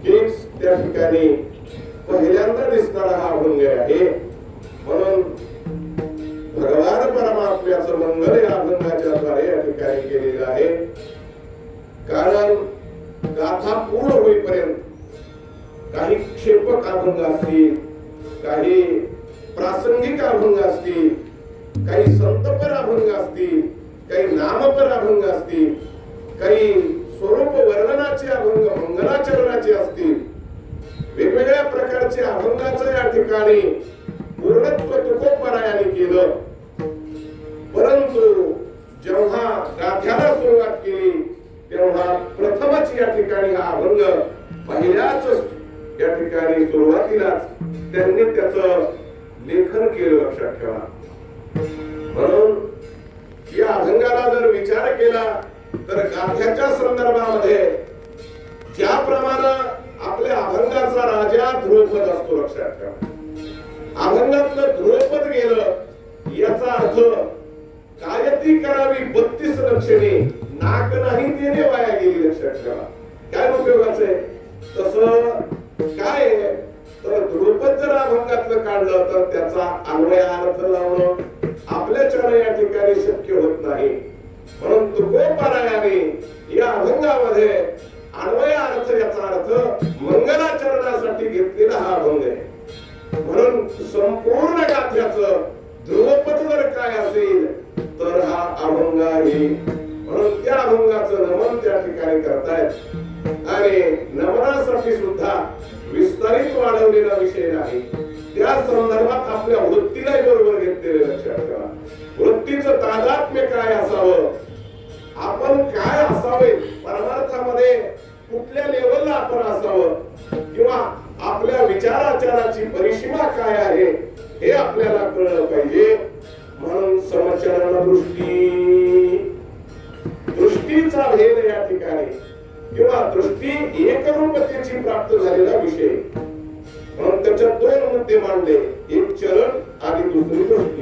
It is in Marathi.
हेच त्या ठिकाणी पहिल्यांदा दिसणारा हा अभंग आहे. म्हणून भगवान परमात्म्याचं मंगल या अभंगाच्या द्वारे या ठिकाणी केलेलं आहे. कारण गाथा पूर्ण होईपर्यंत काही क्षेपक अभंग असतील, काही प्रासंगिक अभंग असतील, काही संतपर अभंग असतील, काही नामपर अभंग असतील, काही स्वरूप वर्णनाचे अभंग मंगलाचरणाचे असतील, वेगवेगळ्या प्रकारचे अभंगाचं या ठिकाणी पूर्णत्व तुकोबरायाने केलं. परंतु जेव्हा गाथ्याला सुरुवात केली तेव्हा प्रथमच या ठिकाणी हा अभंग पहिल्याच या ठिकाणी सुरुवातीलाच त्यांनी त्याचं लेखन केलं. लक्षात ठेवा. म्हणून या अभंगाला जर विचार केला तर गाथ्याच्या संदर्भामध्ये ज्याप्रमाणे आपल्या अभंगाचा राजा ध्रुपद असतो, लक्षात ठेवा. अभंगातलं ध्रुपद गेलं याचा अर्थ गायत्री करावी 32 लक्षणे, नाक नाही तेने वाया गेली. लक्षात ठेवा. काय उपयोगाचं आहे? तसं काय आहे तर ध्रुपद जर अभंगातलं काढलं तर त्याचा अन्वय अर्थ लावणं आपल्या चरण या ठिकाणी शक्य होत नाही. म्हणून तुकोबरायाने या अभंगामध्ये अन्वय अर्थ याचा अर्थ मंगलाचरणासाठी घेतलेला हा अभंग आहे. म्हणून संपूर्ण गाथ्याचं ध्रुवपद जर काय असेल तर हा अभंग आहे. म्हणून त्या अभंगाचं नमन त्या ठिकाणी करतायत आणि नमनासाठी सुद्धा विस्तारित वाढवलेला विषय नाही. त्या संदर्भात आपल्या वृत्तीला बरोबर घेतलेले. लक्षात ठेवा. वृत्तीचं तादात्म्य काय असावं, आपण काय असावे, परमार्थामध्ये कुठल्या लेवलला आपण असावं किंवा आपल्या विचाराचाराची परिसीमा काय आहे हे आपल्याला कळलं पाहिजे. म्हणून समचरण दृष्टीचा भेद या ठिकाणी किंवा दृष्टी एकरूपतेची प्राप्त झालेला विषय. म्हणून त्याच्यात दोन मुद्दे मांडले, एक चरण आणि दुसरी दृष्टी.